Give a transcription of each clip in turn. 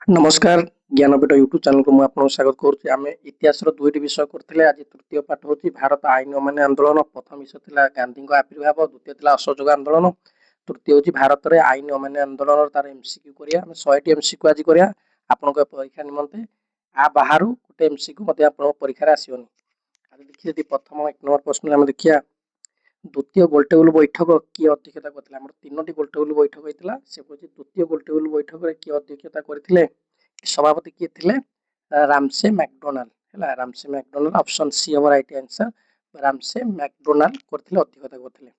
नमस्कार Jnanpith YouTube channel को मुझे स्वागत करुच्ची आम इतिहास दुईट विषय करते आज तृतीय पाठ हूँ भारत आईन अमान्य आंदोलन। प्रथम विषय था गांधी आविर्भाव, द्वितीय था असहयोग आंदोलन, तृतीय हूँ भारत में आईन अमान्य आंदोलन तार एमसीक्यू करिया 100टी एमसीक्यू आज करिया आपण परीक्षा निमंते आ बाहर गोटे एमसीक्यू परीक्षा आसोनी। आज देखिए प्रथम 1 नंबर प्रश्न आम देखिया द्वितीय गोलटेबुल बैठक किए अध्यक्षता करथिले। हमर 3टी गोलटेबुल बैठक होइतिला से कहछि द्वितीय गोलटेबुल बैठक रे किए अध्यक्षता करथिले सभापति किए थिले रामसे मैकडोनाल्ड हैला। रामसे मैकडोनाल्ड ऑप्शन सी हमर राइट आंसर रामसे मैकडोनाल्ड करथिले अध्यक्षता करथिले।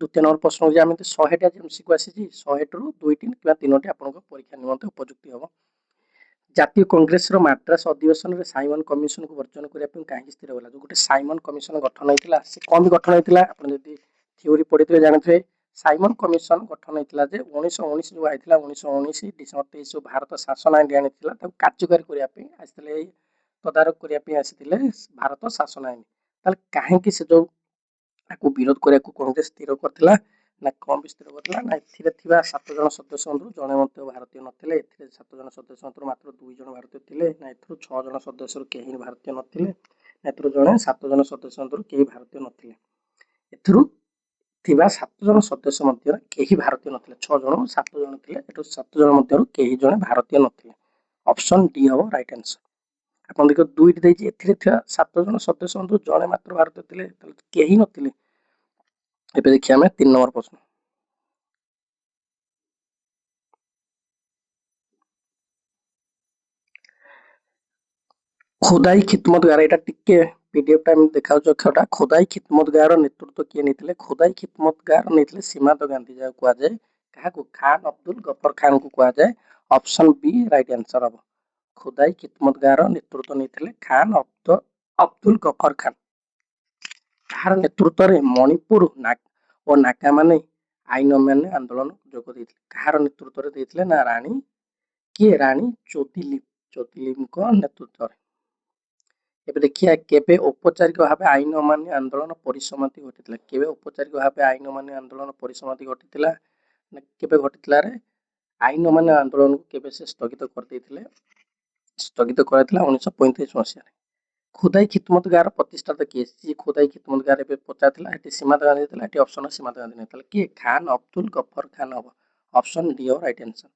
द्वितीय नंबर प्रश्न जे आमे 100टी आज एमसीक्यू आसीछि 100 रु 2टी किबा 3टी आपनको परीक्षा निमंते उपयुक्त हबो। जातीय कांग्रेस मद्रास अधिवेशन में साइमन कमिशन को वर्जन करने कहीं स्थिर होला। जो गोटे साइमन कमिशन गठन होता से कौन भी गठन होता आपड़ी थ्योरी पढ़ी थे जानते साइमन कमिशन गठन होता 1919 जो आई 1919 डिसेम्बर 23 जो भारत शासन आईन आनी कार्यकारी करने तदारक करने आसी भारत शासन आईन कहीं से जो विरोध करने को कांग्रेस स्थिर करथिला ना कम स्थिर करथिला ना एथिरे थिबा 7 जन सदस्य जड़े मत भारतीय नथिले। एथिरे 7 जन सदस्य मात्र 2 जन भारतीय थिले ना एथुरु 6 जन सदस्य केही भारतीय नथिले ना एथुरु जड़े 7 जन सदस्य केही भारतीय नथिले। एथुरु थिबा 7 जन सदस्य मध्य केही भारतीय नथिले 6 जन 7 जन थिले एथु 7 जन मध्य केही जन भारतीय नथिले। ऑप्शन डी हो राइट आंसर। आपण देखो दुईटी देछि एथिरे थिबा 7 जन सदस्य जड़े मात्र भारतीय थिले केही नथिले। एबे देखिए हमें 3 नंबर प्रश्न खोदाई खिदमतगार एटा टिके पीडीएफ टाइम देखाउ अक्षरटा खोदाई खिदमतगार नेतृत्व किए नेतिले। खोदाई खिदमतगार नेतिले सीमांत गांधी जा कुआ जाय काहाकू खान अब्दुल गफर खान को कुआ जाय। ऑप्शन बी राइट आंसर अब खोदाई खिदमतगार नेतृत्व नेतिले खान अब्दुल गफर खान। तार नेतृत्व रे मणिपुर और नागा माने आईन अमान्य आंदोलन जोग देथिले। कहार नेतृत्व रे देथिले ना रानी किए रानी चौधरी को नेतृत्व रे। एबे देखिए केबे औपचारिक भाव आईन अमान्य आंदोलन परिसमाप्ति घटिथिला। केबे औपचारिक भाव आईन अमान्य आंदोलन परिसमाप्ति घटिथिला ना केबे घटिथिला रे आईन अमान्य आंदोलन को केबे से स्थगित कर देथिले। स्थगित करथिला 1935 मसिया रे। खोदाई खिदमतगार प्रतिष्ठाता किए जी खोदाई खिदमतगार एबे पचाथिला एटी सीमांत गांधी थिला एटी ऑप्शन सीमांत गांधी नेतला कि खान अब्दुल गफर खान अब ऑप्शन डी हो राइट आंसर।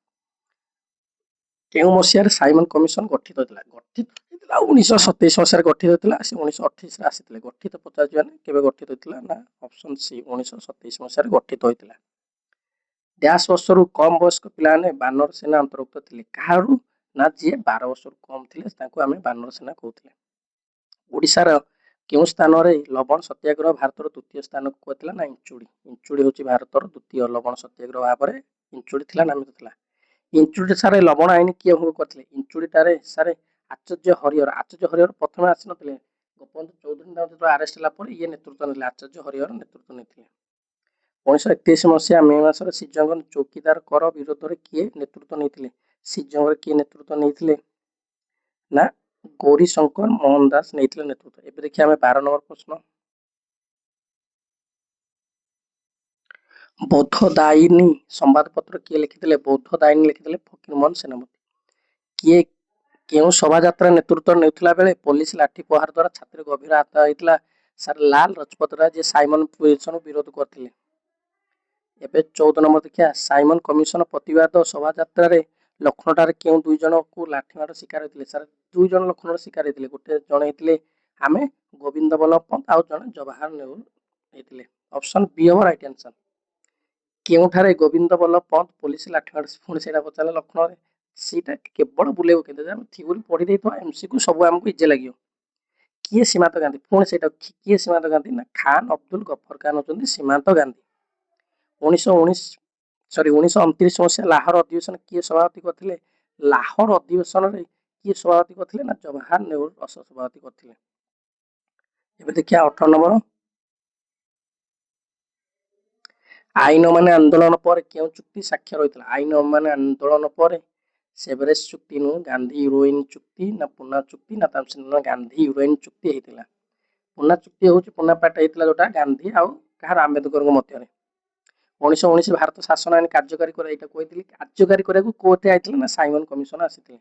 केउ मसिया साइमन कमिशन गठित होता गठित होता 1927 मसीह गठित होता से 1928 आसी गठित पचार केबे गठित होता ना ऑप्शन सी 1927 मसीह गठित होता। डैश वर्ष रु कम वयस्क पिलाने बानर सेना अंतर्भुक्त थे कहारू ना जी 12 वर्ष कम थे आम बानर सेना कहते। ओडिशार केउ स्थान रे लवण सत्याग्रह भारत द्वितीय स्थान को कहला ना इंचुड़ी। इंचुड़ी हूँ भारत द्वितीय लवण सत्याग्रह भाव में इंचुड़ी थिला नामित थिला। इंचुड़ी सारे लवण आईन किए हुए करथिले इंचुड़ीटारे सारे आचार्य हरिहर प्रथम आसी नथिले गोपबंधु चौधरी जो अरेस्ट होला पर ये नेतृत्व नेले आचार्य हरिहर नेतृत्व नेथिले। 1931 मसीहा मे मासर श्रीजंगन चौकीदार कर विरोध में किए नेतृत्व नेथिले। श्रीजंगर किए नेतृत्व नेथिले ना गौरी शंकर मोहन दास नेथिले नेतृत्व। एबे देखिए हमें 12 नंबर प्रश्न बौद्धदायिनी संवाद पत्र किए लिखिथिले। बौद्धदायिनी लिखिथिले फकीरमोहन सेनापति। किए केउ शोभा यात्रा नेतृत्व नेउथिला बेले पुलिस लाठी प्रहार द्वारा छात्र गभीर आहत होइतिला सर लाल राजपथ राय जे साइमन कमिशन विरोध करथिले। एबे 14 नंबर देखिया साइमन कमिशन प्रतिवाद शोभा यात्रा रे लखनऊटारे केउ दुई जन को लाठी मार शिकार होइतिले। सर दुई जन लखनऊ शिकार होइतिले गोटे जण हेतिले आमे गोविंद बल्लभ पंत आउ जण जवाहर नेहरू हेतिले। ऑप्शन बी हो राइट आंसर। केउठारे गोविंद बल्लभ पंत पुलिस लाठी मार पुणी सेटा पचाले लखनऊ रे सीटा केवल बुलेबो केते हम थ्योरी पढ़ी देतो एमसीक्यू सब हमको इजी लागियो। किए सीमांत गांधी पुणी सेटा किए सीमांत गांधी ना खान अब्दुल गफर खान होचंदी सीमांत गांधी। 1929 मसीहा लाहौर अधिवेशन किए सभापति करथिले। लाहौर अधिवेशन रे किए सभापति करथिले ना जवाहर नेहरू सभापति करथिले। एबे देखिया 18 नंबर आईन अमान्य आंदोलन पर केउ चुक्ति साक्षर होइतिला। आईन अमान्य आंदोलन पर सेवरेज चुक्ति नु गांधी यूरोइन चुक्ति ना पुना चुक्ति ना तामसिन गांधी यूरोइन चुक्ति हेतिला। पुना चुक्ति होची पुना पाट हेतिला जोटा गांधी आउ कहार आंबेडकर को मध्य रे। 1919 ଭାରତ ଶାସନ ଆଇନ କାର୍ଯ୍ୟକାରୀ କରା ଏଇଟା କହିଥିଲି କାର୍ଯ୍ୟକାରୀ କରିବାକୁ କୋର୍ଟ ଆଇଥିଲେ ନା ସାଇମନ କମିଶନ ଆସିଥିଲେ।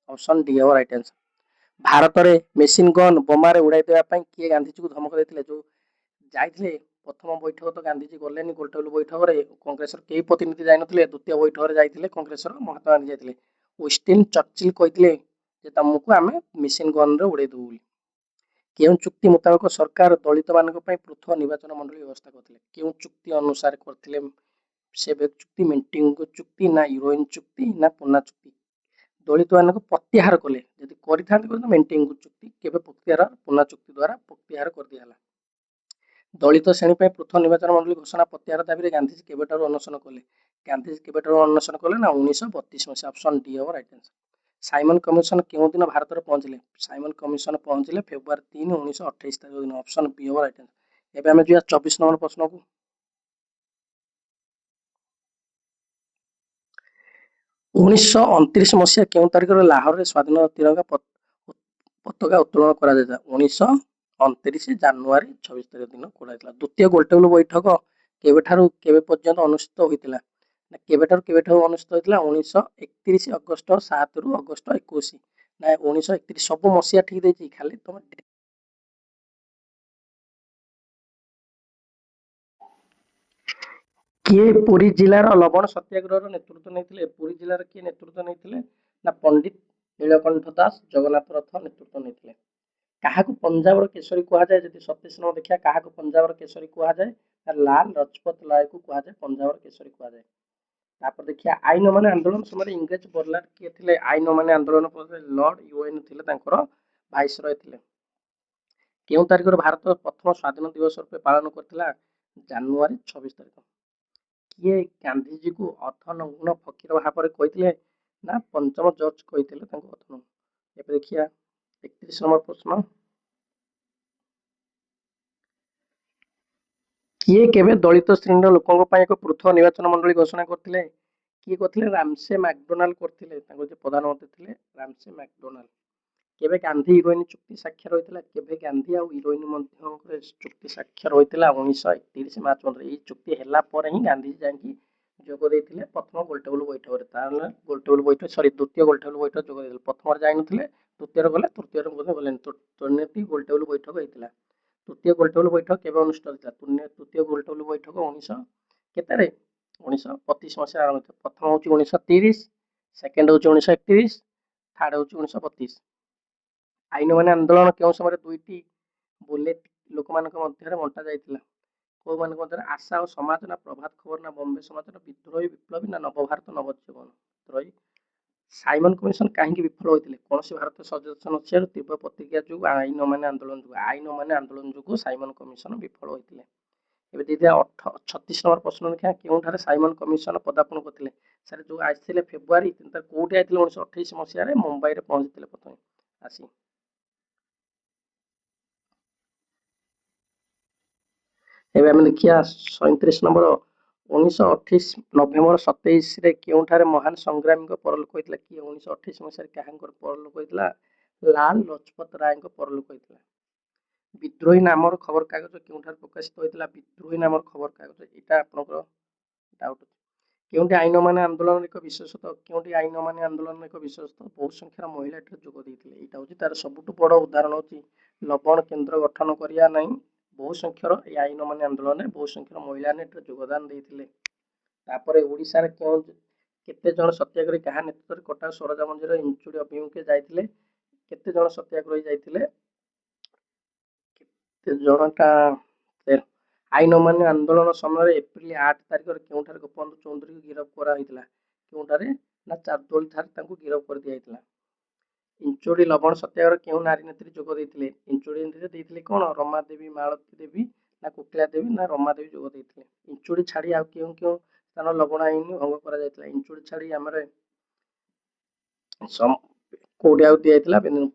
ଅପସନ ଡି ହବ ରାଇଟ ଆନ୍ସର। ଭାରତରେ ମେସିନ ଗନ୍ ବୋମାରେ ଉଡାଇ ଦେବା ପାଇଁ କିଏ ଗାନ୍ଧିଜୀକୁ ଧମକ ଦେଇଥିଲେ? ଯୋଉ ଯାଇଥିଲେ ପ୍ରଥମ ବୈଠକ ତ ଗାନ୍ଧିଜୀ ଗଲେନି ଗୋଲଟେବୁଲ ବୈଠକରେ, କଂଗ୍ରେସର କେହି ପ୍ରତିନିଧି ଯାଇନଥିଲେ। ଦ୍ୱିତୀୟ ବୈଠକରେ ଯାଇଥିଲେ କଂଗ୍ରେସର ମହାତ୍ମା ଗାନ୍ଧୀ ଯାଇଥିଲେ। ୱିନଷ୍ଟନ ଚର୍ଚ୍ଚିଲ କହିଥିଲେ ଯେ ତମକୁ ଆମେ ମେସିନ ଗନରେ ଉଡେଇ ଦେବୁ ବୋଲି। କେଉଁ ଚୁକ୍ତି ମୁତାବକ ସରକାର ଦଳିତମାନଙ୍କ ପାଇଁ ପୃଥକ ନିର୍ବାଚନ ମଣ୍ଡଳୀ ବ୍ୟବସ୍ଥା କରିଥିଲେ? କେଉଁ ଚୁକ୍ତି ଅନୁସାରେ କରିଥିଲେ? ସେବେକ୍ ଚୁକ୍ତି, ମେଣ୍ଟିଙ୍ଗ ଚୁକ୍ତି, ନା ୟୁରୋଇନ ଚୁକ୍ତି, ନା ପୁନା ଚୁକ୍ତି? ଦଳିତମାନଙ୍କୁ ପ୍ରତ୍ୟାହାର କଲେ, ଯଦି କରିଥାନ୍ତେ ମେଣ୍ଟିଙ୍ଗ ଚୁକ୍ତି, କେବେ ପ୍ରତ୍ୟାହାର? ପୁନା ଚୁକ୍ତି ଦ୍ୱାରା ପ୍ରତ୍ୟାହାର କରିଦିଆହେଲା। ଦଳିତ ଶ୍ରେଣୀ ପାଇଁ ପୃଥକ ନିର୍ବାଚନ ମଣ୍ଡଳୀ ଘୋଷଣା ପ୍ରତ୍ୟାହାର ଦାବିରେ ଗାନ୍ଧିଜୀ କେବେଠାରୁ ଅନଶନ କଲେ? ଗାନ୍ଧିଜୀ କେବେଠାରୁ ଅନଶନ କଲେ? ନା 1932 ମସିହା। ଅପସନ ଡି ହବ ରାଇଟ ଆନ୍ସର। ସାଇମନ କମିଶନ କେଉଁ ଦିନ ଭାରତରେ ପହଞ୍ଚିଲେ? ସାଇମନ କମିଶନ ପହଞ୍ଚିଲେ ଫେବୃଆରୀ 3, 1928 ତାରିଖ ଦିନ। ଅପସନ ବି ହବ ରାଇଟ ଆନ୍ସର। ଏବେ ଆମେ ଯିବା 24 ନମ୍ବର ପ୍ରଶ୍ନକୁ। 1929 ମସିହା କେଉଁ ତାରିଖରେ ଲାହୋରରେ ସ୍ୱାଧୀନ ତିରଙ୍ଗା ପତାକା ଉତ୍ତୋଳନ କରାଯାଇଥିଲା? 1929 ଜାନୁଆରୀ 26 ତାରିଖ ଦିନ କରାଯାଇଥିଲା। ଦ୍ୱିତୀୟ ଗୋଲଟେବୁଲ ବୈଠକ କେବେଠାରୁ କେବେ ପର୍ଯ୍ୟନ୍ତ ଅନୁଷ୍ଠିତ ହୋଇଥିଲା? କେବେଠାରୁ ଅନୁଷ୍ଠିତ ହୋଇଥିଲା? 1931 ଅଗଷ୍ଟ 7 ରୁ ଅଗଷ୍ଟ 21। ନା 1931 ସବୁ ମସିହା ଠିକ ଦେଇଛି, ଖାଲି ତମେ କିଏ ପୁରୀ ଜିଲ୍ଲାର ଲବଣ ସତ୍ୟାଗ୍ରହର ନେତୃତ୍ୱ ନେଇଥିଲେ? ପୁରୀ ଜିଲ୍ଲାର କିଏ ନେତୃତ୍ୱ ନେଇଥିଲେ? ନା ପଣ୍ଡିତ ନୀଳକଣ୍ଠ ଦାସ ଜଗନ୍ନାଥ ରଥ ନେତୃତ୍ୱ ନେଇଥିଲେ। କାହାକୁ ପଞ୍ଜାବର କେଶରୀ କୁହାଯାଏ? ଯଦି 27 ନମ୍ବର ଦେଖିବା, କାହାକୁ ପଞ୍ଜାବର କେଶରୀ କୁହାଯାଏ? ନା ଲାଲ ଲଜପତ ରାୟକୁ କୁହାଯାଏ ପଞ୍ଜାବର କେଶରୀ କୁହାଯାଏ। ତାପରେ ଦେଖିବା ଆଇନମାନେ ଆନ୍ଦୋଳନ ସମୟରେ ଇଂରେଜ ବରଲାଟ କିଏ ଥିଲେ? ଆଇନମାନେ ଆନ୍ଦୋଳନ ପରେ ଲର୍ଡ ୟୁଏନ ଥିଲେ ତାଙ୍କର ଭାଇସରୟ ଥିଲେ। କେଉଁ ତାରିଖରେ ଭାରତ ପ୍ରଥମ ସ୍ୱାଧୀନ ଦିବସ ରୂପେ ପାଳନ କରିଥିଲା? ଜାନୁଆରୀ 26 ତାରିଖ। କିଏ ଗାନ୍ଧିଜୀକୁ ଅର୍ଦ୍ଧନଗ୍ନ ଫକୀର ଭାବରେ କହିଥିଲେ? ନା ପଞ୍ଚମ ଜର୍ଜ କହିଥିଲେ ତାଙ୍କୁ ଅର୍ଦ୍ଧନଗ୍ନ। ଏବେ ଦେଖିବା 31 ନମ୍ବର ପ୍ରଶ୍ନ। କିଏ କେବେ ଦଳିତ ଶ୍ରେଣୀର ଲୋକଙ୍କ ପାଇଁ ଏକ ପୃଥକ ନିର୍ବାଚନ ମଣ୍ଡଳୀ ଘୋଷଣା କରିଥିଲେ? କିଏ କରିଥିଲେ? ରାମସେ ମ୍ୟାକଡୋନାଲ୍ଡ କରିଥିଲେ। ତାଙ୍କର ଯେ ପ୍ରଧାନମନ୍ତ୍ରୀ ଥିଲେ ରାମସେ ମ୍ୟାକଡୋନାଲ୍ଡ। କେବେ ଗାନ୍ଧୀ ହିରୋଇନ ଚୁକ୍ତି ସ୍ୱାକ୍ଷର ହୋଇଥିଲା? କେବେ ଗାନ୍ଧୀ ଆଉ ହିରୋଇନ ମଧ୍ୟରେ ଚୁକ୍ତି ସ୍ୱାକ୍ଷର ହୋଇଥିଲା? 1931 ମାର୍ଚ୍ଚ 15। ଏଇ ଚୁକ୍ତି ହେଲା ପରେ ହିଁ ଗାନ୍ଧୀଜୀ ଯାଇକି ଯୋଗ ଦେଇଥିଲେ ପ୍ରଥମ ଗୋଲଟେବୁଲ ବୈଠକରେ। ତାହେଲେ ଗୋଲଟେବୁଲ ବୈଠକ ଦ୍ୱିତୀୟ ଗୋଲଟେବୁଲ ବୈଠକ ଯୋଗ ଦେଇଥିଲେ। ପ୍ରଥମରେ ଯାଇନଥିଲେ, ଦ୍ୱିତୀୟରେ ଗଲେ, ତୃତୀୟରେ ଗଲେନି। ତିନୋଟି ଗୋଲଟେବୁଲ ବୈଠକ ହେଇଥିଲା। ତୃତୀୟ ଗୋଲଟେବୁଲ ବୈଠକ କେବେ ଅନୁଷ୍ଠିତ ହୋଇଥିଲା? ତୃତୀୟ ଗୋଲଟେବୁଲ ବୈଠକ 1925 ମସିହା ଆରମ୍ଭ ହୋଇଥିଲା। ପ୍ରଥମ ହେଉଛି 1930, ସେକେଣ୍ଡ ହେଉଛି 1931, ଥାର୍ଡ ହେଉଛି 1932। ଆଇନମାନେ ଆନ୍ଦୋଳନ କେଉଁ ସମୟରେ ଦୁଇଟି ବୁଲେଟ ଲୋକମାନଙ୍କ ମଧ୍ୟରେ ବଣ୍ଟା ଯାଇଥିଲା? କୋଉମାନଙ୍କ ମଧ୍ୟରେ? ଆଶା ଓ ସମାଜ, ନା ପ୍ରଭାତ ଖବର, ନା ବମ୍ବେ ସମାଚାର, ବିଦ୍ରୋହୀ ବିପ୍ଳବୀ, ନା ନବଭାରତ ନବଜୀବନ? ବିଦ୍ରୋହୀ। ସାଇମନ କମିଶନ କାହିଁକି ବିଫଳ ହୋଇଥିଲେ? କୌଣସି ଭାରତୀୟ ସଦସ୍ୟ ନଥିବାରୁ, ତୀବ୍ର ପ୍ରତିକ୍ରିୟା ଯୋଗୁଁ, ଆଇନମାନେ ଆନ୍ଦୋଳନ ଯୋଗୁଁ? ଆଇନମାନେ ଆନ୍ଦୋଳନ ଯୋଗୁଁ ସାଇମନ କମିଶନ ବିଫଳ ହୋଇଥିଲେ। ଏବେ ଦେଖିବା 36 ନମ୍ବର ପ୍ରଶ୍ନ ଦେଖିବା, କେଉଁଠାରେ ସାଇମନ କମିଶନ ପଦାର୍ପଣ କରିଥିଲେ? ସାର୍ ଯୋଉ ଆସିଥିଲେ ଫେବୃଆରୀ, କୋଉଠି ଆସିଥିଲେ? 1928 ମସିହାରେ ମୁମ୍ବାଇରେ ପହଞ୍ଚିଥିଲେ ପ୍ରଥମେ ଆସି। ଏବେ ଆମେ ଦେଖିବା 37 ନମ୍ବର। 1928 ନଭେମ୍ବର 27ରେ କେଉଁଠାରେ ମହାନ ସଂଗ୍ରାମୀଙ୍କ ପରଲୋକ ହୋଇଥିଲା? କିଏ 1928 ମସିହାରେ କାହାଙ୍କର ପରଲୋକ ହୋଇଥିଲା? ଲାଲ ଲଜପତ ରାୟଙ୍କ ପରଲୋକ ହୋଇଥିଲା। ବିଦ୍ରୋହୀ ନାମର ଖବରକାଗଜ କେଉଁଠାରେ ପ୍ରକାଶିତ ହୋଇଥିଲା? ବିଦ୍ରୋହୀ ନାମର ଖବରକାଗଜ, ଏଇଟା ଆପଣଙ୍କର ଡାଉଟ ଅଛି। କେଉଁଠି ଆଇନମାନେ ଆନ୍ଦୋଳନର ଏକ ବିଶେଷତ୍ୱ? କେଉଁଠି ଆଇନମାନେ ଆନ୍ଦୋଳନର ଏକ ବିଶେଷତ୍ୱ? ବହୁ ସଂଖ୍ୟାର ମହିଳା ଏଠାରେ ଯୋଗ ଦେଇଥିଲେ। ଏଇଟା ହେଉଛି ତାର ସବୁଠୁ ବଡ଼ ଉଦାହରଣ ହେଉଛି ଲବଣ କେନ୍ଦ୍ର ଗଠନ କରିବା ନାହିଁ, ବହୁ ସଂଖ୍ୟାର এই ଆଇନମାନେ ଆନ୍ଦୋଳନରେ ବହୁ ସଂଖ୍ୟାର ମହିଳାମାନେ ଏଠାରେ ଯୋଗଦାନ ଦେଇଥିଲେ। ତାପରେ ଓଡ଼ିଶାରେ କେତେ ଜଣ ସତ୍ୟାଗ୍ରହୀ କାହା ନେତୃତ୍ୱରେ କଟକ ସରୋଜ ମନ୍ଦିର ଇଞ୍ଚୁଡ଼ି ଅଭିମୁଖେ ଯାଇଥିଲେ? କେତେ ଜଣ ସତ୍ୟାଗ୍ରହୀ ଯାଇଥିଲେ? କେତେ ଜଣଟା? ଆଇନମାନେ ଆନ୍ଦୋଳନ ସମୟରେ ଏପ୍ରିଲ 8 ତାରିଖରେ କେଉଁଠାରେ ଗୋପବନ୍ଧୁ ଚୌଧୁରୀଙ୍କୁ ଗିରଫ କରାହୋଇଥିଲା? କେଉଁଠାରେ? ନା ଚାରଦୋଳି ଠାରେ ତାଙ୍କୁ ଗିରଫ କରିଦିଆଯାଇଥିଲା। ଇଞ୍ଚୁଡ଼ି ଲବଣ ସତ୍ୟାଗ୍ରହ କେଉଁ ନାରୀ ନେତ୍ରୀ ଯୋଗ ଦେଇଥିଲେ? ଇଞ୍ଚୁଡ଼ି ଦେଇଥିଲେ କଣ? ରମାଦେବୀ, ମାଳତୀ ଦେବୀ, ନା କୋକିଳା ଦେବୀ, ନା ରମାଦେବୀ ଯୋଗ ଦେଇଥିଲେ। ଇଞ୍ଚୁଡ଼ି ଛାଡ଼ି ଆଉ କେଉଁ କେଉଁ ସ୍ଥାନ ଲବଣ ଆଇନ ଭଙ୍ଗ କରାଯାଇଥିଲା? ଇଞ୍ଚୁଡ଼ି ଛାଡ଼ି ଆମର କୋଉଠି ଆଉ ଦିଆଯାଇଥିଲା?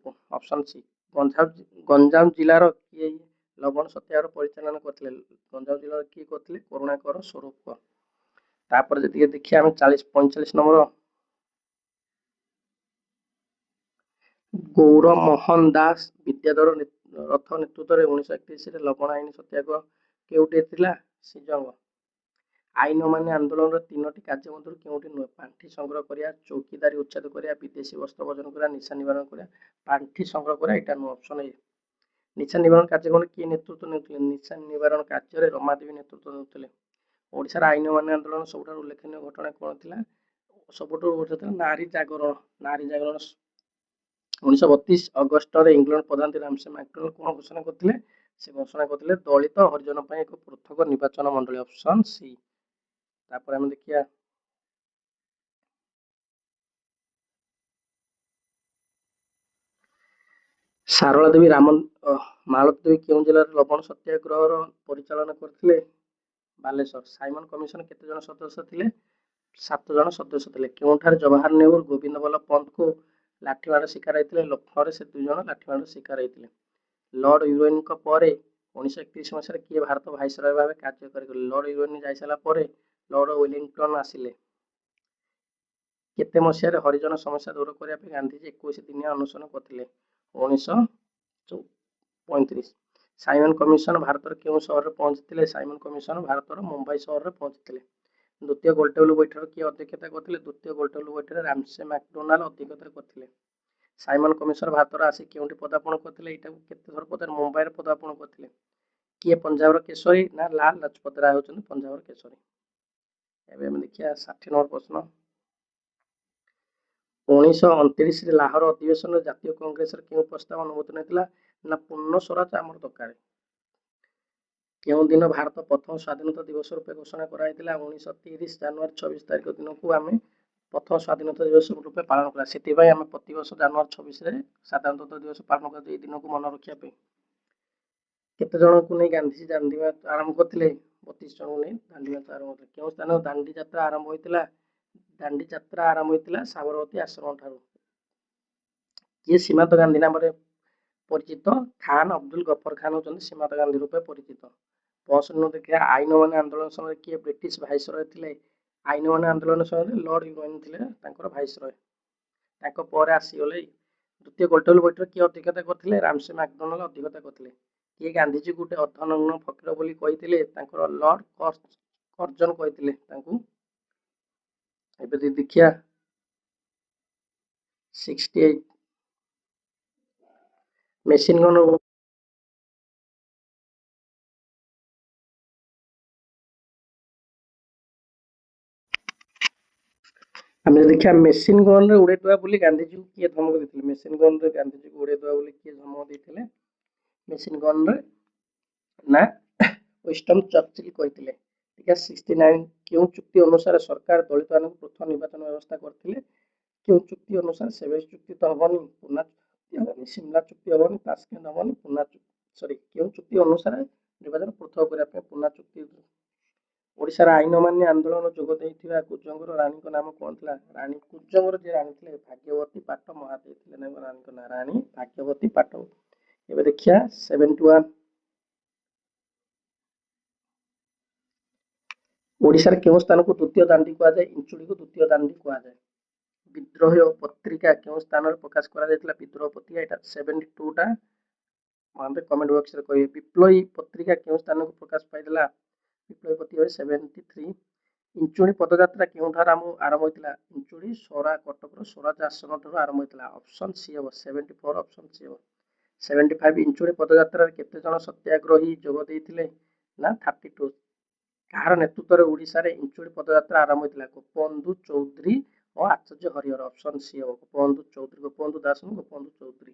ଅପସନ ସି ଗଞ୍ଜାମ ଜିଲ୍ଲାର କିଏ ଲବଣ ସତ୍ୟାଗ୍ରହ ପରିଚାଳନା କରିଥିଲେ? ଗଞ୍ଜାମ ଜିଲ୍ଲାର କିଏ କରିଥିଲେ? କରୁଣାକର ସ୍ୱରୂପ। ତାପରେ ଯଦି ଦେଖିବା ଆମେ 45 ନମ୍ବର। ଗୌରମୋହନ ଦାସ ବିଦ୍ୟାଧର ରଥ ନେତୃତ୍ୱରେ 1931ରେ ଲବଣ ଆଇନ ସତ୍ୟାଗ୍ରହ କେଉଁଠି ଥିଲା? ଶ୍ରୀଜଙ୍ଗ। ଆଇନ ଅମାନ୍ୟ ଆନ୍ଦୋଳନର 3ଟି କାର୍ଯ୍ୟ ମଧ୍ୟରୁ କେଉଁଟି ନୁହେଁ? ପାଣ୍ଠି ସଂଗ୍ରହ କରିବା, ଚୌକିଦାରୀ ଉଚ୍ଛେଦ କରିବା, ବିଦେଶୀ ବସ୍ତ୍ର ବର୍ଜନ କରିବା, ନିଶା ନିବାରଣ କରିବା। ପାଣ୍ଠି ସଂଗ୍ରହ କରିବା ଏଇଟା ନୁହେଁ, ଅପସନ ଏ। ନିଶା ନିବାରଣ କାର୍ଯ୍ୟକ୍ରମରେ କିଏ ନେତୃତ୍ୱ ନେଉଥିଲେ? ନିଶା ନିବାରଣ କାର୍ଯ୍ୟରେ ରମାଦେବୀ ନେତୃତ୍ୱ ନେଉଥିଲେ। ଓଡ଼ିଶାର ଆଇନ ଅମାନ୍ୟ ଆନ୍ଦୋଳନ ସବୁଠାରୁ ଉଲ୍ଲେଖନୀୟ ଘଟଣା କ'ଣ ଥିଲା? ସବୁଠୁ ଥିଲା ନାରୀ ଜାଗରଣ। ନାରୀ ଜାଗରଣ 1932 ଅଗଷ୍ଟରେ ଇଂଲଣ୍ଡ ପ୍ରଧାନମନ୍ତ୍ରୀ ରାମସେ ମ୍ୟାକ୍ଡୋନାଲ୍ଡ କ'ଣ ଘୋଷଣା କରିଥିଲେ? ସେ ଘୋଷଣା କରିଥିଲେ ଦଳିତ ହରିଜନ ପାଇଁ ଏକ ପୃଥକ ନିର୍ବାଚନ ମଣ୍ଡଳୀ, ଅପସନ ସି। ତାପରେ ଆମେ ଦେଖିବା ସାରଳା ଦେବୀ ମାଳତୀ ଦେବୀ କେଉଁ ଜିଲ୍ଲାରେ ଲବଣ ସତ୍ୟାଗ୍ରହର ପରିଚାଳନା କରିଥିଲେ? ବାଲେଶ୍ୱର। ସାଇମନ କମିଶନ କେତେ ଜଣ ସଦସ୍ୟ ଥିଲେ? 7 ଜଣ ସଦସ୍ୟ ଥିଲେ। କେଉଁଠାରେ ଜବାହର ନେହେରୁ ଗୋବିନ୍ଦ ବଲ୍ଲଭ ପନ୍ତଙ୍କୁ ଲାଠିମାଡ଼ ଶିକାର ହେଇଥିଲେ? ଲକ୍ଷ୍ନୌରେ ସେ 2 ଜଣ ଲାଠିମାଡ଼ ଶିକାର ହେଇଥିଲେ। ଲର୍ଡ ଇରୱିନଙ୍କ ପରେ 1931 ମସିହାରେ କିଏ ଭାରତ ଭାଇସରୟ ଭାବେ କାର୍ଯ୍ୟକାରୀ କଲେ? ଲର୍ଡ ଇରୱିନ ଯାଇସାରିଲା ପରେ ଲର୍ଡ ୱେଲିଂଟନ ଆସିଲେ। କେତେ ମସିହାରେ ହରିଜନ ସମସ୍ୟା ଦୂର କରିବା ପାଇଁ ଗାନ୍ଧିଜୀ 21 ଦିନିଆ ଅନଶନ କରିଥିଲେ? 1935। ସାଇମନ କମିଶନ ଭାରତର କେଉଁ ସହରରେ ପହଞ୍ଚିଥିଲେ? ସାଇମନ କମିଶନ ଭାରତର ମୁମ୍ବାଇ ସହରରେ ପହଞ୍ଚିଥିଲେ। ଦ୍ୱିତୀୟ ଗୋଲଟେବୁଲ ବୈଠକରେ କିଏ ଅଧ୍ୟକ୍ଷତା କରିଥିଲେ? ଦ୍ୱିତୀୟ ଗୋଲଟେବୁଲ ବୈଠକରେ ରାମସେ ମ୍ୟାକ୍ଡୋନାଲ୍ଡ ଅଧ୍ୟକ୍ଷତା କରିଥିଲେ। ସାଇମନ କମିଶନ ଭାରତର ଆସି କେଉଁଠି ପଦାର୍ପଣ କରିଥିଲେ? ଏଇଟାକୁ କେତେ ଥର ପଦାର୍ପଣ? ମୁମ୍ବାଇରେ ପଦାର୍ପଣ କରିଥିଲେ। କିଏ ପଞ୍ଜାବର କେଶରୀ? ନା ଲାଲ ଲାଜପତ ରାୟ ହେଉଛନ୍ତି ପଞ୍ଜାବର କେଶରୀ। ଏବେ ଆମେ ଦେଖିବା 60 ନମ୍ବର ପ୍ରଶ୍ନ। 1929ରେ ଲାହୋର ଅଧିବେଶନରେ ଜାତୀୟ କଂଗ୍ରେସର କେଉଁ ପ୍ରସ୍ତାବ ଅନୁମୋଦନ ହେଇଥିଲା? ନା ପୂର୍ଣ୍ଣ ସ୍ୱରାଜ ଆମର ଦରକାର। କେଉଁ ଦିନ ଭାରତ ପ୍ରଥମ ସ୍ୱାଧୀନତା ଦିବସ ରୂପେ ଘୋଷଣା କରାଯାଇଥିଲା? 1930 ଜାନୁଆରୀ 26 ତାରିଖ ଦିନକୁ ଆମେ ପ୍ରଥମ ସ୍ୱାଧୀନତା ଦିବସ ରୂପେ ପାଳନ କଲା। ସେଥିପାଇଁ ଆମେ ପ୍ରତିବର୍ଷ ଜାନୁଆରୀ 26ରେ ସାଧାରଣତନ୍ତ୍ର ଦିବସ ପାଳନ କରାଯାଏ, ଏଇ ଦିନକୁ ମନେ ରଖିବା ପାଇଁ। କେତେ ଜଣଙ୍କୁ ନେଇ ଗାନ୍ଧିଜୀ ଦାଣ୍ଡି ମାର୍ଚ୍ଚ ଆରମ୍ଭ କରିଥିଲେ? 32 ଜଣଙ୍କୁ ନେଇ ଦାଣ୍ଡି ମାର୍ଚ୍ଚ ଆରମ୍ଭ କରିଥିଲେ। କେଉଁ ସ୍ଥାନରୁ ଦାଣ୍ଡି ଯାତ୍ରା ଆରମ୍ଭ ହୋଇଥିଲା? ଦାଣ୍ଡି ଯାତ୍ରା ଆରମ୍ଭ ହୋଇଥିଲା ସାବରମତୀ ଆଶ୍ରମ ଠାରୁ। କିଏ ସୀମାନ୍ତ ଗାନ୍ଧୀ ନାମରେ ପରିଚିତ? ଖାନ ଅବଦୁଲ ଗଫର ଖାନ ହେଉଛନ୍ତି ସୀମାନ୍ତ ଗାନ୍ଧୀ ରୂପେ ପରିଚିତ। 65 ଦେଖିବା ଆଇନ ଅମାନ୍ୟ ଆନ୍ଦୋଳନ ସମୟରେ କିଏ ବ୍ରିଟିଶ ଭାଇସରୟ ଥିଲେ? ଆଇନ ଅମାନ୍ୟ ଆନ୍ଦୋଳନ ସମୟରେ ଲର୍ଡ ଇରୱିନ ଥିଲେ ତାଙ୍କର ଭାଇସରୟ। ତାଙ୍କ ପରେ ଆସିଗଲେ। ଦ୍ୱିତୀୟ ଗୋଲଟେବୁଲ ବୈଠକରେ କିଏ ଅଧ୍ୟକ୍ଷତା କରିଥିଲେ? ରାମସେ ମ୍ୟାକ୍ଡୋନାଲ୍ଡ ଅଧ୍ୟକ୍ଷତା କରିଥିଲେ। କିଏ ଗାନ୍ଧିଜୀକୁ ଗୋଟେ ଅର୍ଦ୍ଧନଗ୍ନ ଫକୀର ବୋଲି କହିଥିଲେ? ତାଙ୍କର ଲର୍ଡ କର୍ଜନ କହିଥିଲେ ତାଙ୍କୁ। ଏବେ ଦେଖିବା 68 ମେସିନ ଗନ୍। ଆମେ ଦେଖିବା ମେସିନ ଗନ୍ରେ ଉଡ଼େଇଦେବା ବୋଲି ଗାନ୍ଧିଜୀକୁ କିଏ ଧମକ ଦେଇଥିଲେ? ମେସିନ ଗନ୍ରେ ଗାନ୍ଧିଜୀକୁ ଉଡ଼େଇଦେବା ବୋଲି କିଏ ଧମକ ଦେଇଥିଲେ? ମେସିନ ଗନ୍ରେ ନା ୱିନଷ୍ଟନ୍ ଚର୍ଚ୍ଚିଲ କହିଥିଲେ। ଦେଖିବା 69 କେଉଁ ଚୁକ୍ତି ଅନୁସାରେ ସରକାର ଦଳିତମାନଙ୍କୁ ପୃଥକ ନିର୍ବାଚନ ବ୍ୟବସ୍ଥା କରିଥିଲେ? କେଉଁ ଚୁକ୍ତି ଅନୁସାରେ? ସେଭେଜ ଚୁକ୍ତି ତ ହବନି, ପୁନା ଚୁକ୍ତି ହବନି, ସିମଲା ଚୁକ୍ତି ହବନି, ତାସ୍କେଣ୍ଟ ହବନି, କେଉଁ ଚୁକ୍ତି ଅନୁସାରେ ନିର୍ବାଚନ ପୃଥକ କରିବା ପାଇଁ? ପୁନା ଚୁକ୍ତି। ଓଡ଼ିଶାର ଆଇନ ଅମାନ୍ୟ ଆନ୍ଦୋଳନ ଯୋଗ ଦେଇଥିବା କୁଜଙ୍ଗର ରାଣୀଙ୍କ ନାମ କ'ଣ ଥିଲା? ରାଣୀ କୁଜଙ୍ଗର ଯିଏ ରାଣୀ ଥିଲେ ଭାଗ୍ୟବତୀ ପାଟ ମହାଦେଇ ଥିଲେ ତାଙ୍କ ରାଣୀଙ୍କ ନାଁ ରାଣୀ ଭାଗ୍ୟବତୀ ପାଟ। ଏବେ ଦେଖିବା 71 ଓଡ଼ିଶାରେ କେଉଁ ସ୍ଥାନକୁ ଦ୍ୱିତୀୟ ଦାଣ୍ଡି କୁହାଯାଏ? ଇଞ୍ଚୁଡ଼ିକୁ ଦ୍ୱିତୀୟ ଦାଣ୍ଡି କୁହାଯାଏ। ବିଦ୍ରୋହ ପତ୍ରିକା କେଉଁ ସ୍ଥାନରେ ପ୍ରକାଶ କରାଯାଇଥିଲା? ବିଦ୍ରୋହ ପତ୍ରିକା ଏଇଟା 72ଟା ମତେ କମେଣ୍ଟ ବକ୍ସରେ କହିବେ। ବିପ୍ଳବୀ ପତ୍ରିକା କେଉଁ ସ୍ଥାନକୁ ପ୍ରକାଶ ପାଇଥିଲା? ବିପ୍ଳବୀ ପତ୍ରିକା 73। ଇଞ୍ଚୁଡ଼ି ପଦଯାତ୍ରା କେଉଁଠାରୁ ଆରମ୍ଭ ହୋଇଥିଲା? ଇଞ୍ଚୁଡ଼ି କଟକର ସ୍ୱରାଜ ଆଶ୍ରମ ଠାରୁ ଆରମ୍ଭ ହୋଇଥିଲା। ଅପସନ ସି ହେବ 74, ଅପସନ ସି ହେବ 75। ଇଞ୍ଚୁଡ଼ି ପଦଯାତ୍ରାରେ କେତେ ଜଣ ସତ୍ୟାଗ୍ରହୀ ଯୋଗ ଦେଇଥିଲେ? ନା 32। କାହାର ନେତୃତ୍ୱରେ ଓଡ଼ିଶାରେ ଇଞ୍ଚୁଡ଼ି ପଦଯାତ୍ରା ଆରମ୍ଭ ହୋଇଥିଲା? ଗୋପବନ୍ଧୁ ଚୌଧୁରୀ ଓ ଆଚାର୍ଯ୍ୟ ହରିହର। ଅପସନ ସି ହେବ ଗୋପବନ୍ଧୁ ଚୌଧୁରୀ, ଗୋପବନ୍ଧୁ ଦାସ ନୁହେଁ, ଗୋପବନ୍ଧୁ ଚୌଧୁରୀ।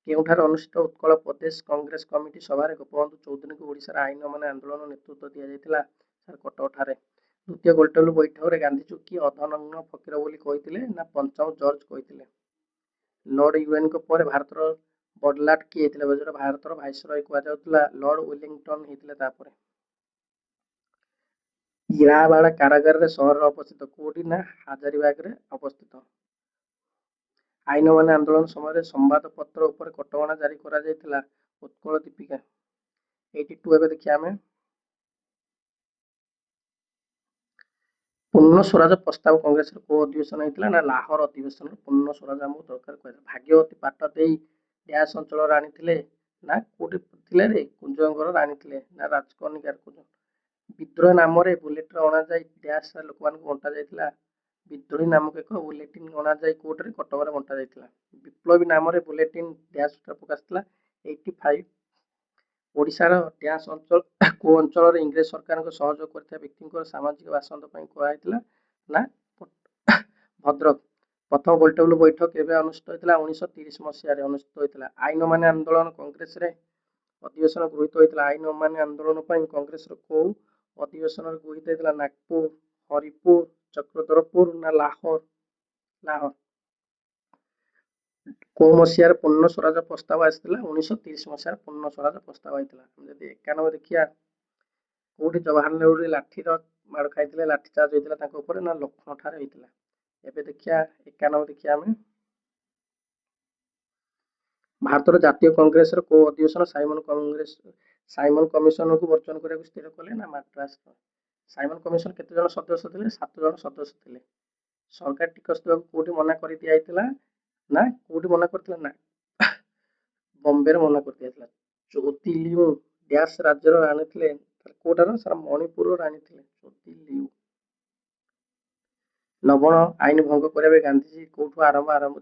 କେଉଁଠାରେ ଅନୁଷ୍ଠିତ ଉତ୍କଳ ପ୍ରଦେଶ କଂଗ୍ରେସ କମିଟି ସଭାରେ ଗୋପବନ୍ଧୁ ଚୌଧୁରୀଙ୍କୁ ଓଡ଼ିଶାର ଆଇନ ଅମାନ୍ୟ ଆନ୍ଦୋଳନ ନେତୃତ୍ୱ ଦିଆଯାଇଥିଲା? କଟକଠାରେ। ଦ୍ୱିତୀୟ ଗୋଲଟେବୁଲ ବୈଠକରେ ଗାନ୍ଧିଜୀଙ୍କୁ କିଏ ଅର୍ଦ୍ଧନଗ୍ନ ଫକୀର ବୋଲି କହିଥିଲେ? ନା ପଞ୍ଚମ ଜର୍ଜ କହିଥିଲେ। ଲର୍ଡ ଇରୱିନଙ୍କ ପରେ ଭାରତର ବଡ଼ଲାଟ କିଏ ହେଇଥିଲେ? ଭାରତର ଭାଇସରୟ କୁହାଯାଉଥିଲା ଲର୍ଡ ୱେଲିଂଟନ ହେଇଥିଲେ। ତାପରେ ଇଲାହାବାଦ କାରାଗାରରେ ସହରରେ ଅବସ୍ଥିତ। କୋଉଠି? ନା ହାଜାରିବାଗରେ ଅବସ୍ଥିତ। ଆଇନ ଅମାନ୍ୟ ଆନ୍ଦୋଳନ ସମୟରେ ସମ୍ବାଦପତ୍ର ଉପରେ କଟକଣା ଜାରି କରାଯାଇଥିଲା। ଉତ୍କଳ ଦୀପିକା। 82 ଏବେ ଦେଖିବା ଆମେ ପୂର୍ଣ୍ଣ ସ୍ୱରାଜ ପ୍ରସ୍ତାବ କଂଗ୍ରେସର କୋଉ ଅଧିବେଶନ ହେଇଥିଲା? ନା ଲାହୋର ଅଧିବେଶନରେ ପୂର୍ଣ୍ଣ ସ୍ୱରାଜ ଆମକୁ ଦରକାର କହିଥିଲା। ଭାଗ୍ୟବତୀ ପାଟ ଦେଇ ଡ୍ୟାସ ଅଞ୍ଚଳର ଆଣିଥିଲେ? ନା କୋଉଠି ଥିଲେ ରେ? କୁଜଙ୍ଗର ରାଣୀ ଥିଲେ। ନା ରାଜକନିକାର କୁଜଙ୍ଗ। ବିଦ୍ରୋହ ନାମରେ ବୁଲେଟରେ ଅଣାଯାଇ ଡ୍ୟାସ୍ ଲୋକମାନଙ୍କୁ ବଣ୍ଟା ଯାଇଥିଲା। ବିଦ୍ରୋହୀ ନାମକ ଏକ ବୁଲେଟିନ୍ ଅଣାଯାଇ କୋର୍ଟରେ କଟକରେ ବଣ୍ଟା ଯାଇଥିଲା। ବିପ୍ଳବୀ ନାମରେ ବୁଲେଟିନ୍ ଡ୍ୟାସ୍ରେ ପ୍ରକାଶିଥିଲା। 85 ଓଡ଼ିଶାର ଡ୍ୟାସ୍ ଅଞ୍ଚଳ କେଉଁ ଅଞ୍ଚଳରେ ଇଂରେଜ ସରକାରଙ୍କ ସହଯୋଗ କରିଥିବା ବ୍ୟକ୍ତିଙ୍କର ସାମାଜିକ ବାସନ୍ଦ ପାଇଁ କୁହାଯାଇଥିଲା ନା ଭଦ୍ରକ। ପ୍ରଥମ ଗୋଲଟେବୁଲ ବୈଠକ କେବେ ଅନୁଷ୍ଠିତ ହୋଇଥିଲା? 1930 ମସିହାରେ ଅନୁଷ୍ଠିତ ହୋଇଥିଲା। ଆଇନ ଅମାନ୍ୟ ଆନ୍ଦୋଳନ କଂଗ୍ରେସରେ ଅଧିବେଶନ ଗୃହୀତ ହୋଇଥିଲା। ଆଇନ ଅମାନ୍ୟ ଆନ୍ଦୋଳନ ପାଇଁ କଂଗ୍ରେସର କୋଉ ଅଧିବେଶନରେ ଗୃହୀତ ହୋଇଥିଲା? ନାଗପୁର, ହରିପୁର, ଚକ୍ରଧରପୁର ନା ଲାହୋର? ଲାହୋର। କୋଉ ମସିହାରେ ପୂର୍ଣ୍ଣ ସ୍ୱରାଜ ପ୍ରସ୍ତାବ ଆସିଥିଲା? 1930 ମସିହାରେ ପୂର୍ଣ୍ଣ ସ୍ୱରାଜ ପ୍ରସ୍ତାବ ଆସିଥିଲା। ଯଦି 91 ଦେଖିବା, କୋଉଠି ଜବାହରଲାଲ ନେହେରୁ ଲାଠିର ମାଡ଼ ଖାଇଥିଲେ, ଲାଠି ଚାର୍ଜ ହୋଇଥିଲା ତାଙ୍କ ଉପରେ ନା ଲକ୍ଷ୍ନୌ ଠାରେ ହୋଇଥିଲା? ଏବେ ଦେଖିବା 91 ଦେଖିବା ଆମେ, ଭାରତର ଜାତୀୟ କଂଗ୍ରେସର କୋଉ ଅଧିବେଶନ ସାଇମନ କମିଶନକୁ ବର୍ଜନ କରିବାକୁ ସ୍ଥିର କଲେ ନା ମାଡ୍ରାସର? ସାଇମନ କମିଶନ କେତେ ଜଣ ସଦସ୍ୟ ଥିଲେ? 7 ଜଣ ସଦସ୍ୟ ଥିଲେ। ସରକାରୀ ଟିକସ ଦେବାକୁ କୋଉଠି ମନା କରିଦିଆଯାଇଥିଲା? ନା କୋଉଠି ମନା କରିଥିଲା? ନା ବମ୍ବେରେ ମନା କରିଦିଆଯାଇଥିଲା। ଚୌତିଲିଉ ଡ୍ୟାସ୍ ରାଜ୍ୟର ରାଣୀ ଥିଲେ? କୋଉଟାର? ସାରା ମଣିପୁରର ରାଣୀ ଥିଲେ ଚୌତିଲିଉ। ଲବଣ ଆଇନ ଭଙ୍ଗ କରିବା ପାଇଁ ଗାନ୍ଧିଜୀ କୋଉଠୁ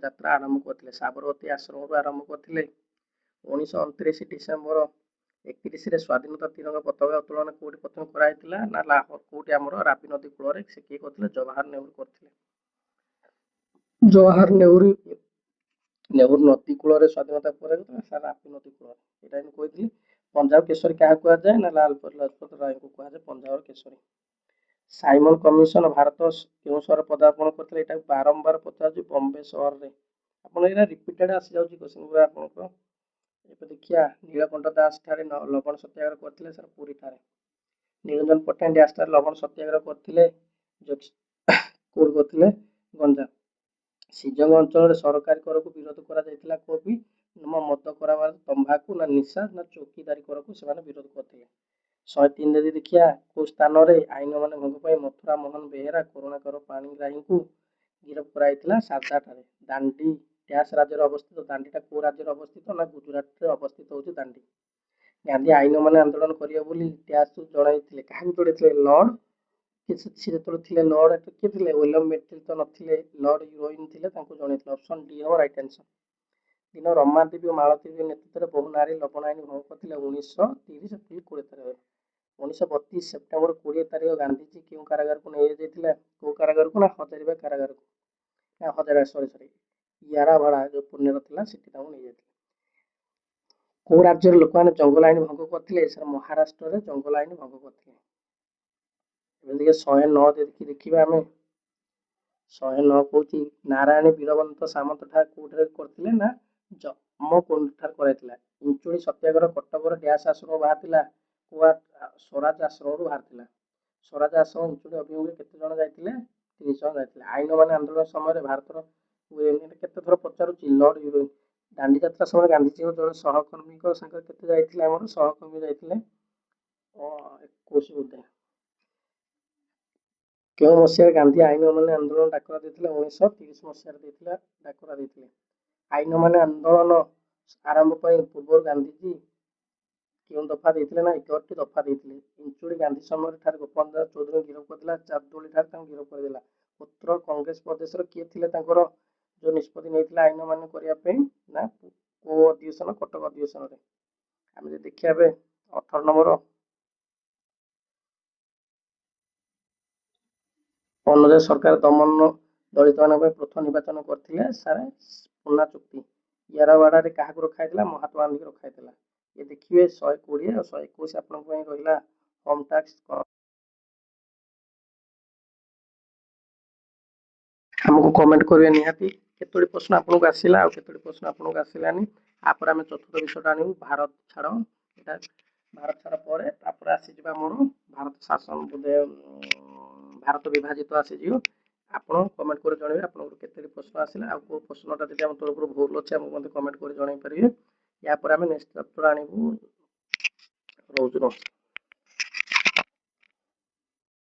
ଯାତ୍ରା ଆରମ୍ଭ କରିଥିଲେ? ସାବରମତୀ ଆଶ୍ରମରୁ ଆରମ୍ଭ କରିଥିଲେ। 1929 ଡିସେମ୍ବର 31ରେ ସ୍ୱାଧୀନତା ତ୍ରିରଙ୍ଗା ପତାକା ଉତ୍ତୋଳନ କୋଉଠି ପ୍ରଥମେ କରାଯାଇଥିଲା? ନା ଲାହୋର। କୋଉଠି? ଆମର ରାବି ନଦୀ କୂଳରେ। ସେ କିଏ କରିଥିଲେ? ଜବାହର ନେହେରୁ କରିଥିଲେ। ଜବାହର ନେହେରୁ ନଦୀ କୂଳରେ ସ୍ୱାଧୀନତା ପରେ ସାରା ରାବି ନଦୀ କୂଳରେ। ଏଇଟା ମୁଁ କହିଥିଲି। ପଞ୍ଜାବ କେଶରୀ କାହାକୁ କୁହାଯାଏ? ନା ଲାଲ ଲଜପତ ରାୟଙ୍କୁ କୁହାଯାଏ ପଞ୍ଜାବର କେଶରୀ। ସାଇମନ କମିଶନ ଭାରତ କେଉଁ ସହରରେ ପଦାର୍ପଣ କରିଥିଲେ? ଏଇଟାକୁ ବାରମ୍ବାର ପଚାରୁଛି, ବମ୍ବେ ସହରରେ। ଆପଣ ଏଇଟା ରିପିଟେଡ ଆସିଯାଉଛି କ୍ୱେଶ୍ଚନ ଗୁଡ଼ା ଆପଣଙ୍କର। ଏବେ ଦେଖିବା, ନୀଳକଣ୍ଠ ଦାସ ଠାରେ ଲବଣ ସତ୍ୟାଗ୍ରହ କରିଥିଲେ, ସାର୍ ପୁରୀ ଠାରେ। ନିରଞ୍ଜନ ପଟ୍ଟନାୟକ ଡ୍ୟାସ୍ ଠାରେ ଲବଣ ସତ୍ୟାଗ୍ରହ କରିଥିଲେ, କୋଉଠି କରିଥିଲେ? ଗଞ୍ଜାମ। ଶ୍ରୀଜଙ୍ଗ ଅଞ୍ଚଳରେ ସରକାରୀ କରକୁ ବିରୋଧ କରାଯାଇଥିଲା କୋଉଠି? ମଦ କରାବାର, ତମ୍ବାଖୁ ନା ନିଶା ନା ଚୌକିଦାରୀ କରକୁ ସେମାନେ ବିରୋଧ କରିଥିଲେ। 103 ଯଦି ଦେଖିବା, କୋଉ ସ୍ଥାନରେ ଆଇନ ଅମାନ୍ୟ ଭଙ୍ଗ ପାଇଁ ମଥୁରା ମୋହନ ବେହେରା କରୁଣାକର ପାଣିଗ୍ରାହୀଙ୍କୁ ଗିରଫ କରାଯାଇଥିଲା? ସାରଦା ଠାରେ। ଦାଣ୍ଡି ଡ୍ୟାସ୍ ରାଜ୍ୟରେ ଅବସ୍ଥିତ? ଦାଣ୍ଡିଟା କୋଉ ରାଜ୍ୟରେ ଅବସ୍ଥିତ? ନା ଗୁଜୁରାଟରେ ଅବସ୍ଥିତ ହଉଛି ଦାଣ୍ଡି। ଗାନ୍ଧୀ ଆଇନ ଅମାନ୍ୟ ଆନ୍ଦୋଳନ କରିବେ ବୋଲି ଡ୍ୟାସ୍ ଜଣାଇଥିଲେ? କାହାକୁ ଜଣାଇଥିଲେ? ଲର୍ଡ ସେ ଯେତେବେଳେ ଥିଲେ ଲର୍ଡ କିଏ ଥିଲେ? ୱିଲିୟମ ବେଣ୍ଟିଲ ତ ନଥିଲେ, ଲର୍ଡ ଇରୱିନ ଥିଲେ, ତାଙ୍କୁ ଜଣାଇଥିଲେ। ଅପସନ ଡି ହବ ରାଇଟ୍ ଆନ୍ସର। ଦିନ ରମାଦେବୀ ଓ ମାଳତୀଦେବୀ ନେତୃତ୍ୱରେ ବହୁ ନାରୀ ଲବଣ ଆଇନ ଭଙ୍ଗ କରିଥିଲେ। 1930 ଏପ୍ରିଲ 20 ତାରିଖ। 1932 ସେପ୍ଟେମ୍ବର 20 ତାରିଖ ଗାନ୍ଧିଜୀ କେଉଁ କାରାଗାରକୁ ନିଆଯାଇଥିଲେ? କୋଉ କାରାଗାରକୁ? ନା ହଜାରିବାଗ କାରାଗାରକୁ। ନା ହଜାରିବାଗ ସରି ୟାରାଭାଡା ଯୋଉ ପୁନେର ଥିଲା ସେଠି ତାଙ୍କୁ ନେଇଯାଇଥିଲେ। କୋଉ ରାଜ୍ୟର ଲୋକମାନେ ଜଙ୍ଗଲ ଆଇନ ଭଙ୍ଗ କରିଥିଲେ? ସାର୍ ମହାରାଷ୍ଟ୍ରରେ ଜଙ୍ଗଲ ଆଇନ ଭଙ୍ଗ କରିଥିଲେ। ଏବେ ଟିକେ 109 ଦେଖିବା ଆମେ। 109 କହୁଛି ନାରାୟଣୀ ବୀରବନ୍ତ ସାମନ୍ତ ଠାରେ କୋଉଠାରେ କରିଥିଲେ? ନା ଜମକୁଣ୍ଡ ଠାରେ କରାଯାଇଥିଲା। ଇଞ୍ଚୁଡ଼ି ସତ୍ୟାଗ୍ରହ କଟକର ଡ୍ୟାସ୍ ଆଶ୍ରମ ବାହାରିଥିଲା? ସ୍ୱରାଜ ଆଶ୍ରମରୁ ବାହାରିଥିଲା। ସ୍ୱରାଜ ଆଶ୍ରମ ଇଞ୍ଚୁଡ଼ି ଅଭିମୁଖରେ କେତେ ଜଣ ଯାଇଥିଲେ? 30 ଜଣ ଯାଇଥିଲେ। ଆଇନ ଅମାନ୍ୟ ଆନ୍ଦୋଳନ ସମୟରେ ଭାରତର କେତେ ଥର ପଚାରୁଛି? Lord Irwin. ଦାଣ୍ଡି ଯାତ୍ରା ସମୟରେ ଗାନ୍ଧିଜୀଙ୍କ ଜଣେ ସହକର୍ମୀଙ୍କ ସାଙ୍ଗରେ କେତେ ଯାଇଥିଲେ? ଆମର ସହକର୍ମୀ ଯାଇଥିଲେ 21 ବୋଧେ। କେଉଁ ମସିହାରେ ଗାନ୍ଧୀ ଆଇନ ଅମାନ୍ୟ ଆନ୍ଦୋଳନ ଡାକରା ଦେଇଥିଲେ? 1930 ମସିହାରେ ଦେଇଥିଲା ଡାକରା ଦେଇଥିଲେ। ଆଇନ ଅମାନ୍ୟ ଆନ୍ଦୋଳନ ଆରମ୍ଭ ପାଇଁ ପୂର୍ବରୁ ଗାନ୍ଧିଜୀ କେଉଁ ଦଫା ଦେଇଥିଲେ? ନା 11ଟି ଦଫା ଦେଇଥିଲେ। ଇଞ୍ଚୁଡ଼ି ଗାନ୍ଧୀ ସମୟରେ ଠାରେ ଗୋପବନ୍ଧୁ ଦାସ ଚୌଧୁରୀଙ୍କୁ ଗିରଫ କରିଥିଲା। ଚାନ୍ଦୋଳି ଠାରେ ତାଙ୍କୁ ଗିରଫ କରିଦେଲା। ଉତ୍ତର କଂଗ୍ରେସ ପ୍ରଦେଶର କିଏ ଥିଲେ ତାଙ୍କର ଯୋଉ ନିଷ୍ପତ୍ତି ନେଇଥିଲେ ଆଇନ ଅମାନ୍ୟ କରିବା ପାଇଁ? ନା କୋଉ ଅଧିବେଶନ? କଟକ ଅଧିବେଶନରେ। ଆମେ ଯଦି ଦେଖିବା ଏବେ 18 ନମ୍ବର, ଅନୁଯାୟୀ ସରକାର ଦମନ ଦଳିତମାନଙ୍କ ପାଇଁ ପ୍ରଥମ ନିର୍ବାଚନ କରିଥିଲେ? ସାର୍ ପୁନା ଚୁକ୍ତି। ୟାରାୱାଡାରେ କାହାକୁ ରଖାଯାଇଥିଲା? ମହାତ୍ମା ଗାନ୍ଧୀଙ୍କୁ ରଖାଯାଇଥିଲା। ଏ ଦେଖିବେ 120 ଆଉ 121 ଆପଣଙ୍କ ପାଇଁ ରହିଲା ହୋମ୍ ଟାସ୍କ। ଆମକୁ କମେଣ୍ଟ କରିବେ ନିହାତି କେତୋଟି ପ୍ରଶ୍ନ ଆପଣଙ୍କୁ ଆସିଲା ଆଉ କେତୋଟି ପ୍ରଶ୍ନ ଆପଣଙ୍କୁ ଆସିଲାନି। ତାପରେ ଆମେ ଚତୁର୍ଥ ବିଷୟଟା ଆଣିବୁ ଭାରତ ଛାଡ଼। ଏଇଟା ଭାରତ ଛାଡ଼ ପରେ ତାପରେ ଆସିଯିବ ଆମର ଭାରତ ଶାସନ, ବୋଧେ ଭାରତ ବିଭାଜିତ ଆସିଯିବ। ଆପଣ କମେଣ୍ଟ କରି ଜଣାଇବେ ଆପଣଙ୍କର କେତୋଟି ପ୍ରଶ୍ନ ଆସିଲା ଆଉ କେଉଁ ପ୍ରଶ୍ନଟା ଯଦି ଆମ ତରଫରୁ ଭୁଲ ଅଛି ଆମକୁ ମଧ୍ୟ କମେଣ୍ଟ କରି ଜଣାଇ ପାରିବେ। ୟା ପରେ ଆମେ ନେକ୍ସଟ ଚାପ୍ଟର ଆଣିବୁ। ରହୁଛୁ ନମସ୍କାର।